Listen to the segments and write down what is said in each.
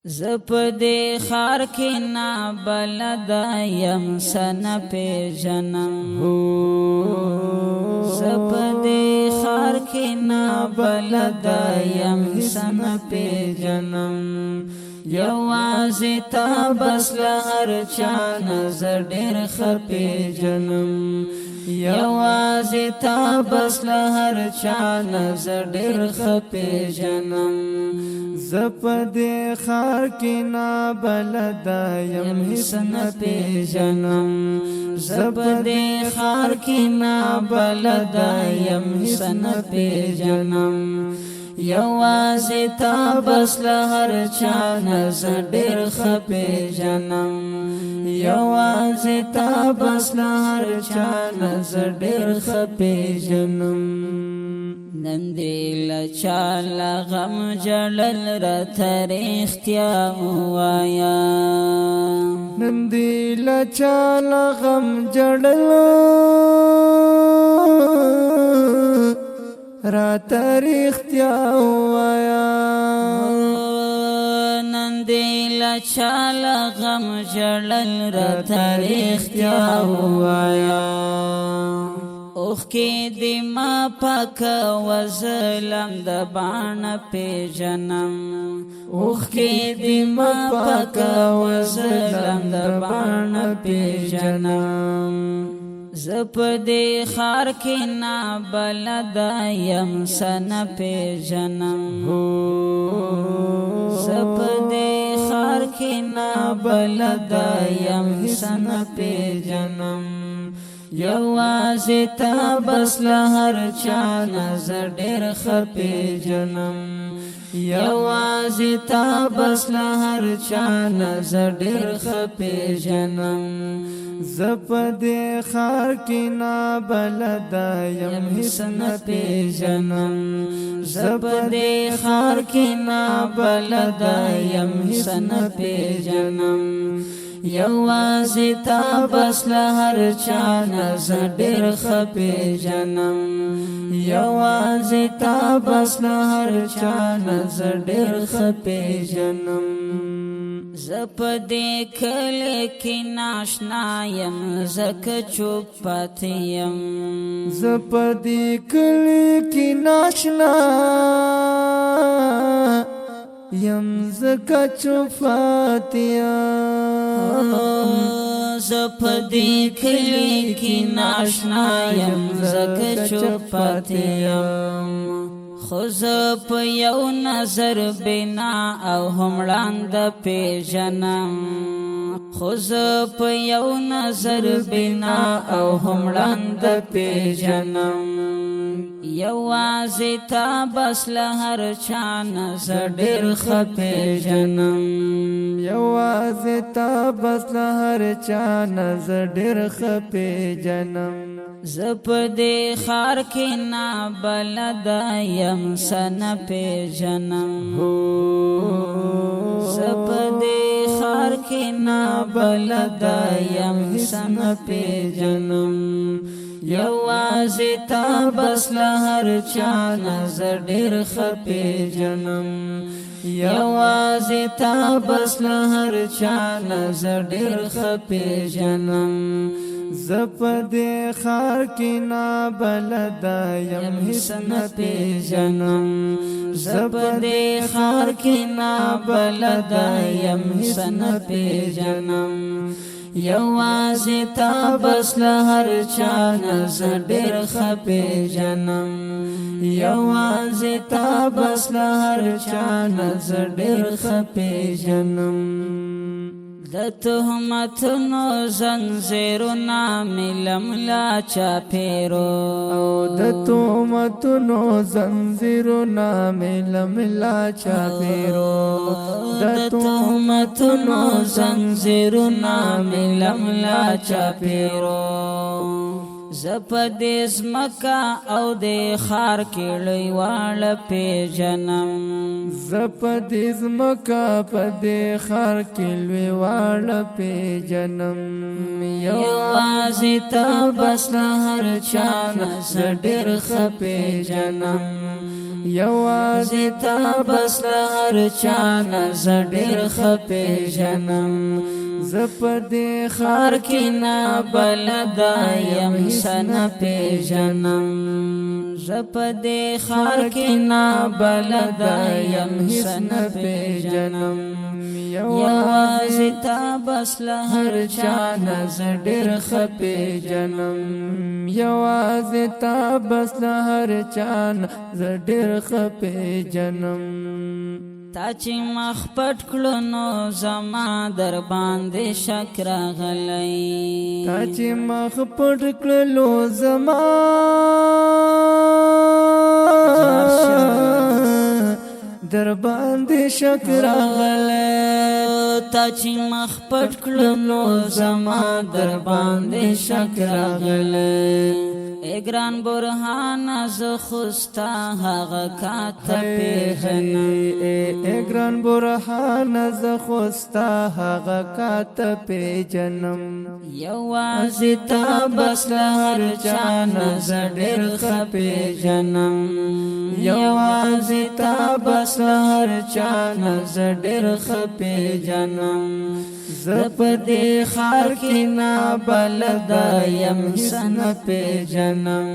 زپ دې خار کې نا بلد یم سن په جنم زپ دې خار کې نا بلد یم سن په جنم یوازې تا بس لهر چا نظر ډېر خپې جنم یوازې تا بس لهر چا نظر ډېر خپې جنم زپ دې خار کې نا بلد یم حسن پې جنم زپ دې خار کې نا بلد یم حسن پې جنم یوازې تا بس لهر چا نظر ډېر خپې جنم یوازې تا بس لهر چا نظر ډېر خپې جنم نن دې لچا لغم جړل را تر اختیار وایا نن دې لچا لغم جړل را تر اختیار وایا نن دې لچا لغم جړل را تر اختیار وایا اوخ کې دې ما پاک وظلم د بان په جنم اوخ کې دې ما پاک وظلم د بان په جنم زپ دې خار کې نا بلد یم سن په جنم زپ دې خار کې نا بلد یم سن په جنم یوازې تا بس لهر چا نظر ډېر خپې جنم یوازې تا بس لهر چا نظر ډېر خپې جنم زپ دې خار کې نا بلد یم حسن پې جنم زپ دې خار کې نا بلد یم حسن پې جنم یوازې تا بس لهر چا نظر ډېر خپې جنم یوازې تا بس لهر چا نظر ډېر خپې جنم زپ دې کله کې ناشنا یم زکه چوپ پاتې یم زپ دې کله کې ناشنا یم زکه چوپ پاتې یم زپ دې کله کې ناشنا یم زکه چوپ پاتې یم خو زپ یو نظر بنا او همړاند پیژنم خو زپ یو نظر بنا او همړاند پیژنم یوازې تا بس لهر چا نظر ډېر خپې جنم یوازې تا بس لهر چا نظر ډېر خپې جنم زپ دې خار کې نا بلد یم سن پې جنم زپ دې خار کې نا بلد یم سن پې جنم یوازې تا بس لهر چا نظر ډېر خپې جنم یوازې تا بس لهر چا نظر ډېر خپې جنم زپ دې خار کې نا بلد یم حسن پې جنم زپ دې خار کې نا بلد یم حسن پې جنم یوازې تا بس لهر چا نظر ډېر خپې جنم یوازې تا بس لهر چا نظر ډېر خپې جنم د تهمتونو زنځیرونه ملم لا چاپېرو د تهمتونو زنځیرونه ملم لا چاپېرو د تهمتونو زنځیرونه ملم لا چاپېرو زپ دې زمکا او دې خار کې لویواړه پیژنم زپ دې زمکا په دې خار کې لویواړه پیژنم یوازې تا بس لهر چا نظر ډېر خپې جنم یوازې تا بس هر چا نظر ډیر خپې جنم زپ دې خار کې نا بلدا یم سن په جنم زپ دې خار کې نا بلدا یم سن په جنم یوازې تا بس هر چا نظر ډیر خپې جنم یوازې تا بس هر چا نظر ډیر خپې جنم تا چې مخ پټ کړو نو زما در باندې شک راغلی تا چې مخ پټ کړلو زما در باندې شک راغلی تا چې مخ پټ کړو نو زما در باندې شک راغلی اگران برهان از خوستا هغه کاته پیژنم اگران برهان از خوستا هغه کاته پیژنم یوازې تا بس هر چا نظر ډېر ښه پیژنم یوازې تا بس هر چا نظر ډېر ښه پیژنم زه په دې ښار کې نابلده یم څه نه پیژنم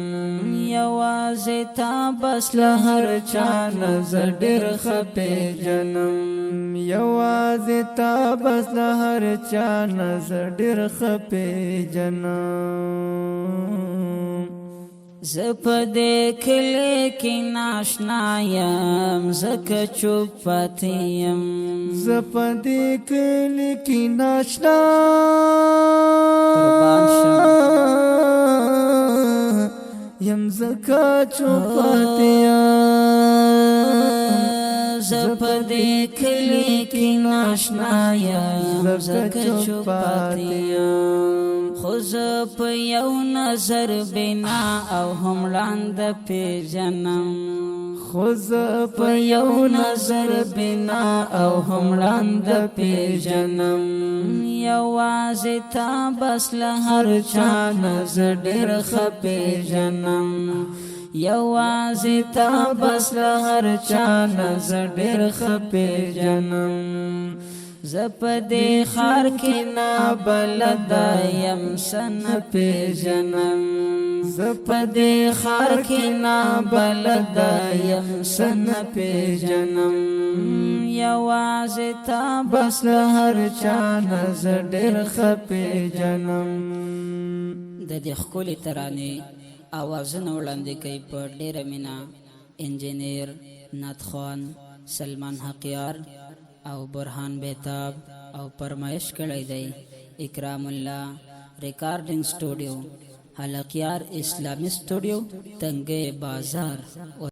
یوازې تا بس له هر چا نظر ډېر ښه پیژنم یوازې تا بس له هر چا نظر ډېر ښه پیژنم زه په دې کلي کې ناشنا یم ځکه چوپ پاتې یم زه په دې کلي کې ناشنا یم ځکه چوپ پاتې یم زه په دې کلي کې ناشنا یم ځکه چوپ پاتې یم خو زه په یو نظر بنا او هم ړانده پیژنم خو زه په یو نظر بنا او هم ړانده پیژنم یوازې تا بس له هر چا نظر ډېر ښه پیژنم یوازې تا بس له هر چا نظر ډېر ښه پیژنم زه په دې ښار کې نابلده یم څه نه پیژنم زه په دې ښار کې نابلده یم څه نه پیژنم یوازې تا بس له هر چا نظر ډېر ښه پیژنم د دې ښکلې ترانې آوازونه وړاندې کوي په ډېره مینه انجینیر نادخوان سلمان حقیار او برهان بیتاب او فرمایش کړی دی اکرام الله ریکارډینګ سټوډیو حلقیار اسلامی سټوډیو تنگه بازار